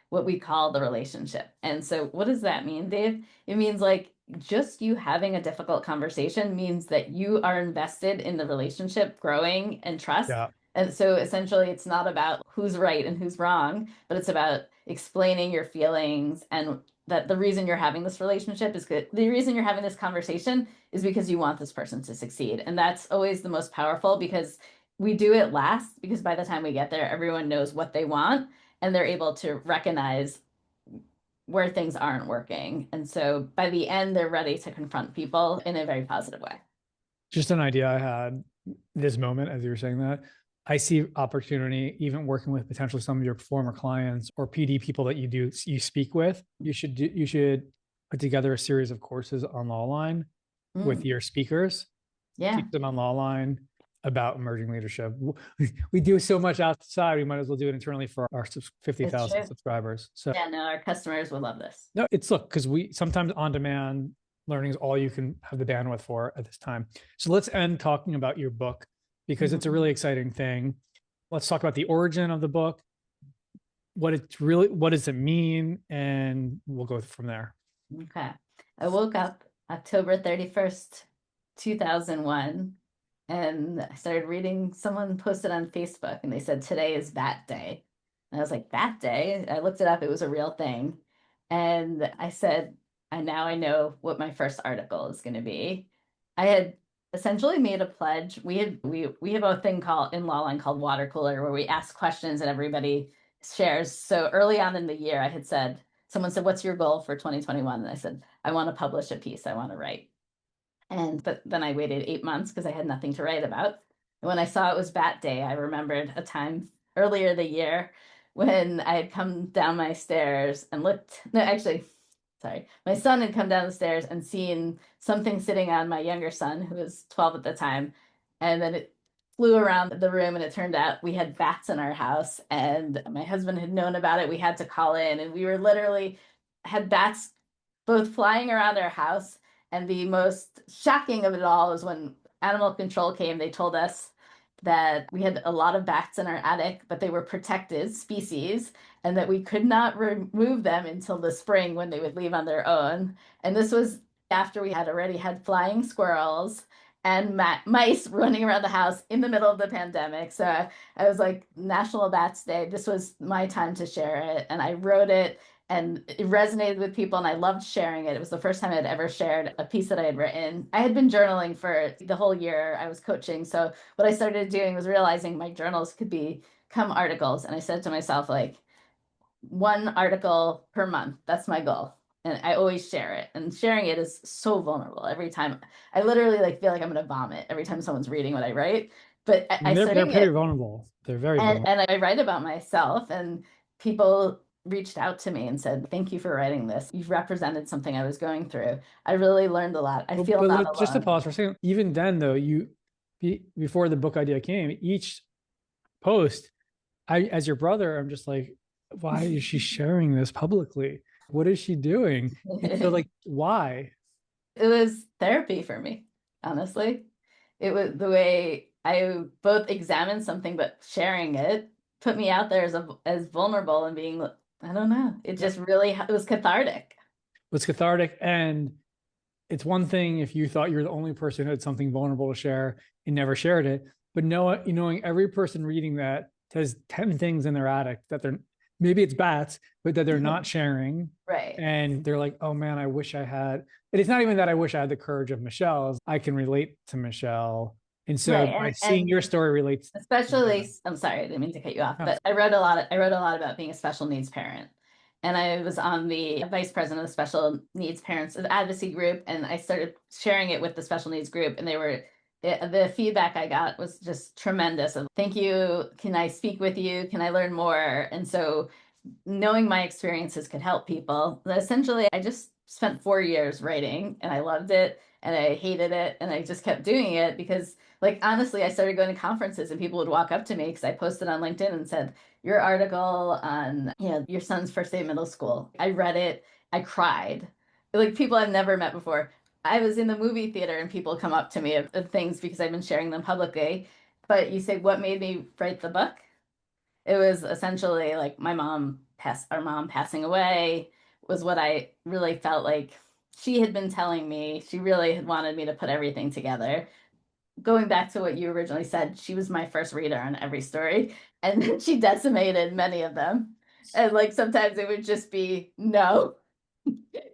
C: what we call the relationship. And so what does that mean, Dave? It means like just you having a difficult conversation means that you are invested in the relationship growing and trust.
B: Yeah.
C: And so essentially it's not about who's right and who's wrong, but it's about explaining your feelings, and that the reason you're having this relationship is good. The reason you're having this conversation is because you want this person to succeed. And that's always the most powerful, because we do it last, because by the time we get there, everyone knows what they want and they're able to recognize where things aren't working. And so by the end, they're ready to confront people in a very positive way.
B: Just an idea I had this moment as you were saying that. I see opportunity, even working with potentially some of your former clients or PD people that you speak with. You should put together a series of courses on Lawline with your speakers.
C: Yeah.
B: Teach them on Lawline about emerging leadership. We do so much outside. We might as well do it internally for our 50,000 subscribers. So
C: yeah, no, our customers will love this.
B: No, because we sometimes on-demand learning is all you can have the bandwidth for at this time. So let's end talking about your book, because it's a really exciting thing. Let's talk about the origin of the book, what does it mean? And we'll go from there.
C: Okay. I woke up October 31st, 2001, and I started reading, someone posted on Facebook and they said, today is Bat Day. And I was like, Bat Day? I looked it up. It was a real thing. And I said, and now I know what my first article is going to be. I had essentially made a pledge. We have a thing called in Lawline called Water Cooler, where we ask questions and everybody shares. So early on in the year, I had said, someone said, what's your goal for 2021? And I said, I want to publish a piece. I want to write. But then I waited 8 months because I had nothing to write about. And when I saw it was Bat Day, I remembered a time earlier the year when I had come down my stairs and my son had come down the stairs and seen something sitting on my younger son, who was 12 at the time. And then it flew around the room, and it turned out we had bats in our house, and my husband had known about it. We had to call in, and we were literally had bats both flying around our house. And the most shocking of it all is when animal control came, they told us that we had a lot of bats in our attic, but they were protected species, and that we could not remove them until the spring when they would leave on their own. And this was after we had already had flying squirrels and mice running around the house in the middle of the pandemic. So I was like, National Bats Day, this was my time to share it. And I wrote it, and it resonated with people, and I loved sharing it. It was the first time I'd ever shared a piece that I had written. I had been journaling for the whole year I was coaching. So what I started doing was realizing my journals could become articles. And I said to myself, like, 1 article per month, that's my goal. And I always share it. And sharing it is so vulnerable. Every time I literally feel like I'm going to vomit every time someone's reading what I write. But
B: they're pretty vulnerable. They're very vulnerable.
C: And I write about myself, and people reached out to me and said, thank you for writing this. You've represented something I was going through. I really learned a lot. I feel not alone.
B: Just to pause for a second, even then though, before the book idea came, each post, as your brother, I'm just like, why is she sharing this publicly? What is she doing? And so like, why?
C: It was therapy for me, honestly. It was the way I both examined something, but sharing it put me out there as vulnerable and being, I don't know. It just really, it was cathartic.
B: It was cathartic. And it's one thing if you thought you're the only person who had something vulnerable to share and never shared it, but knowing every person reading that has 10 things in their attic that maybe it's bats, but that they're not sharing.
C: Right.
B: And they're like, oh man, I wish I had, and it's not even that I wish I had the courage of Michelle's. I can relate to Michele. And so
C: right.
B: by seeing your story relates.
C: Especially, I'm sorry, I didn't mean to cut you off, but I wrote a lot about being a special needs parent. And I was on the vice president of the special needs parents advocacy group. And I started sharing it with the special needs group. And the feedback I got was just tremendous. Of, thank you. Can I speak with you? Can I learn more? And so knowing my experiences could help people. Essentially, I just spent 4 years writing and I loved it and I hated it. And I just kept doing it because, like, honestly, I started going to conferences and people would walk up to me because I posted on LinkedIn and said, your article on your son's first day of middle school. I read it. I cried. Like, people I've never met before. I was in the movie theater and people come up to me of things because I've been sharing them publicly. But you say, what made me write the book? It was essentially like our mom passing away was what I really felt like she had been telling me. She really had wanted me to put everything together. Going back to what you originally said, she was my first reader on every story, and she decimated many of them. And like sometimes it would just be, no,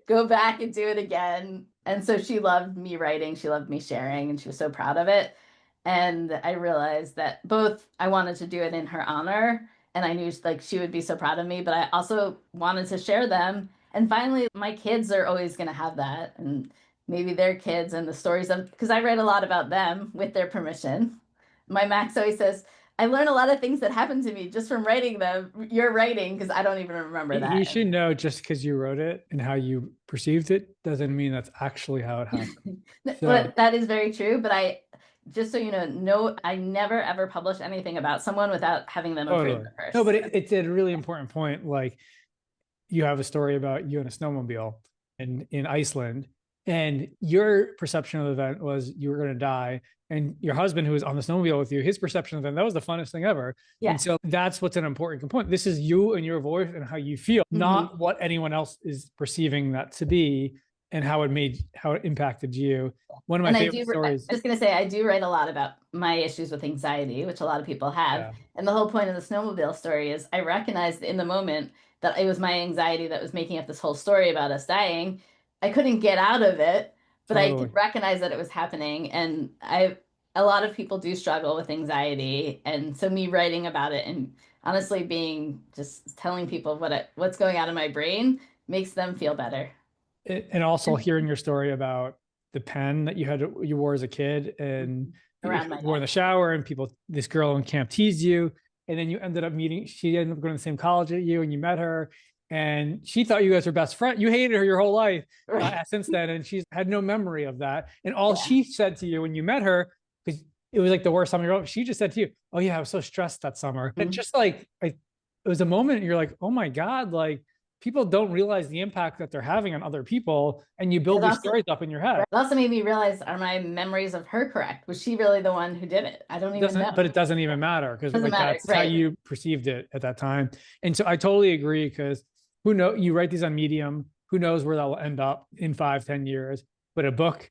C: go back and do it again. And so she loved me writing, she loved me sharing, and she was so proud of it. And I realized that both I wanted to do it in her honor, and I knew like she would be so proud of me, but I also wanted to share them. And finally, my kids are always going to have that, and maybe their kids and the stories of, because I write a lot about them with their permission. My Max always says, I learn a lot of things that happened to me just from writing them. You're writing, because I don't even remember that.
B: You should know just because you wrote it and how you perceived it doesn't mean that's actually how it happened.
C: But that is very true. But just so you know, I never ever publish anything about someone without having them approve it first.
B: No, but it's a really important point. Like, you have a story about you in a snowmobile in Iceland, and your perception of the event was you were going to die. And your husband, who was on the snowmobile with you, his perception of them, that was the funnest thing ever. Yeah. And so that's what's an important component. This is you and your voice and how you feel, not what anyone else is perceiving that to be and how it impacted you. One of my favorite stories.
C: I was going to say, I do write a lot about my issues with anxiety, which a lot of people have. Yeah. And the whole point of the snowmobile story is I recognized in the moment that it was my anxiety that was making up this whole story about us dying. I couldn't get out of it, but I could recognize that it was happening. And a lot of people do struggle with anxiety. And so me writing about it and honestly just telling people what's going on in my brain makes them feel better.
B: And also hearing your story about the pen that you wore as a kid and you wore in the shower, and this girl in camp teased you. And then she ended up going to the same college at you, and you met her. And she thought you guys were best friends. You hated her your whole life since then. And she's had no memory of that. And all she said to you when you met her, because it was like the worst summer of your life, she just said to you, oh yeah, I was so stressed that summer. And just like, it was a moment you're like, oh my God, like people don't realize the impact that they're having on other people. And you build these stories up in your head.
C: It also made me realize, are my memories of her correct? Was she really the one who did it? I don't even know.
B: But it doesn't even matter because that's how you perceived it at that time. And so I totally agree, because who knows, you write these on Medium, who knows where that will end up in 5-10 years, but a book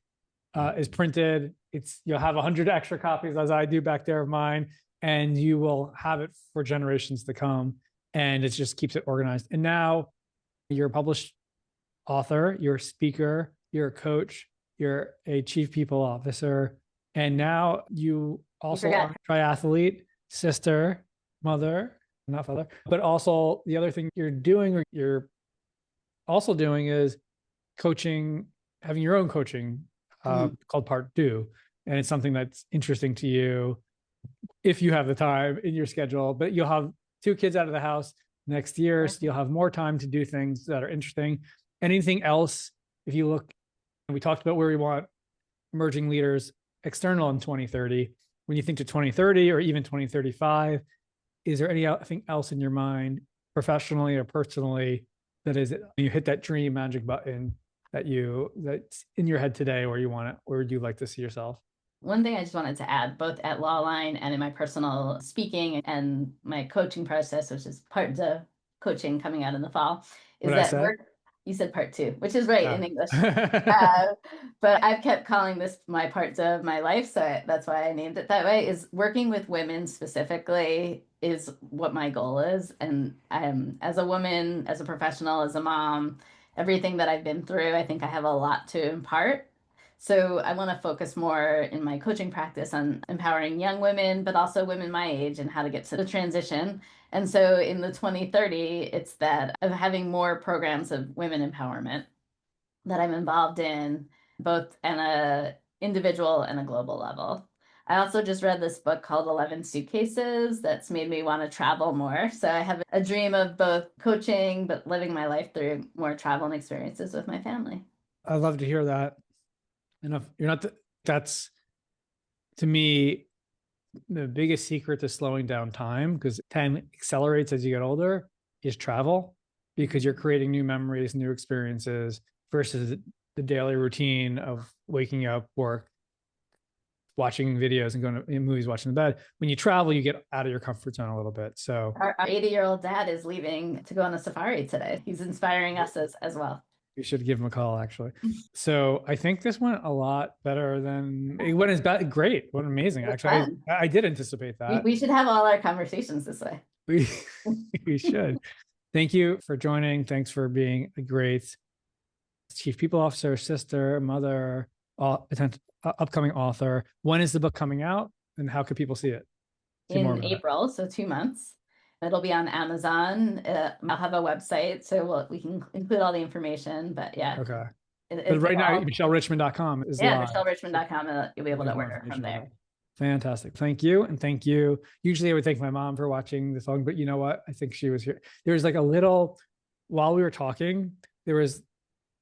B: is printed. You'll have 100 extra copies, as I do back there of mine, and you will have it for generations to come. And it just keeps it organized. And now you're a published author, you're a speaker, you're a coach, you're a chief people officer. And now you also are a triathlete, sister, mother, not father, but also the other thing you're also doing is coaching, having your own coaching called Part 2. And it's something that's interesting to you if you have the time in your schedule, but you'll have 2 kids out of the house. next year. So you'll have more time to do things that are interesting. Anything else, if you look, and we talked about where we want emerging leaders external in 2030. When you think to 2030 or even 2035, is there anything else in your mind, professionally or personally, that is, you hit that dream magic button that's in your head today, where you want it, where would you like to see yourself?
C: One thing I just wanted to add, both at Lawline and in my personal speaking and my coaching process, which is part of coaching coming out in the fall, is that you said part 2, which is right in English. But I've kept calling this my part of my life, so that's why I named it that way, is working with women specifically is what my goal is. And as a woman, as a professional, as a mom, everything that I've been through, I think I have a lot to impart. So I want to focus more in my coaching practice on empowering young women, but also women my age, and how to get to the transition. And so in the 2030, it's that of having more programs of women empowerment that I'm involved in, both on a individual and a global level. I also just read this book called 11 Suitcases that's made me want to travel more. So I have a dream of both coaching, but living my life through more travel and experiences with my family.
B: I love to hear that. And if you're not, that's, to me, the biggest secret to slowing down time, because time accelerates as you get older, is travel, because you're creating new memories, new experiences, versus the daily routine of waking up, work, watching videos and going to movies, watching in bed. When you travel, you get out of your comfort zone a little bit. So
C: our 80-year-old dad is leaving to go on a safari today. He's inspiring us as well.
B: You should give him a call, actually. So I think this went a lot better than it went. As bad. Great. What amazing. Actually, I did anticipate that.
C: We should have all our conversations this way.
B: We should. Thank you for joining. Thanks for being a great chief people officer, sister, mother, upcoming author. When is the book coming out, and how can people see it?
C: In April, so 2 months. It'll be on Amazon. I'll have a website, so we can include all the information. But yeah.
B: Okay. But right now, MichelleRichman.com is live.
C: MichelleRichman.com. You'll be able to order from there.
B: Fantastic. Thank you. And thank you. Usually I would thank my mom for watching the song, but you know what? I think she was here. There was like a little, while we were talking, there was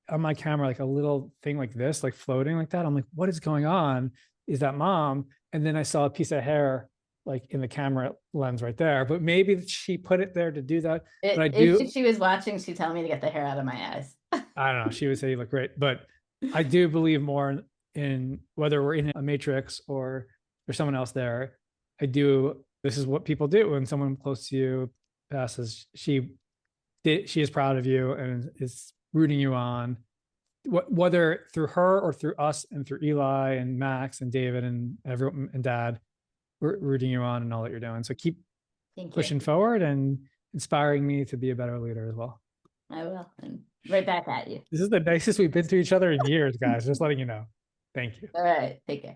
B: on my camera, like a little thing like this, like floating like that. I'm like, what is going on? Is that mom? And then I saw a piece of hair like in the camera lens right there, but maybe she put it there to do that. But
C: if she was watching, she'd tell me to get the hair out of my eyes.
B: I don't know. She would say you look great, but I do believe more in whether we're in a matrix or there's someone else there. This is what people do when someone close to you passes. She is proud of you and is rooting you on, whether through her or through us and through Eli and Max and David and everyone and Dad. We're rooting you on and all that you're doing. So keep pushing forward and inspiring me to be a better leader as well.
C: I will. And right back at you.
B: This is the nicest we've been to each other in years, guys. Just letting you know. Thank you.
C: All right. Take care.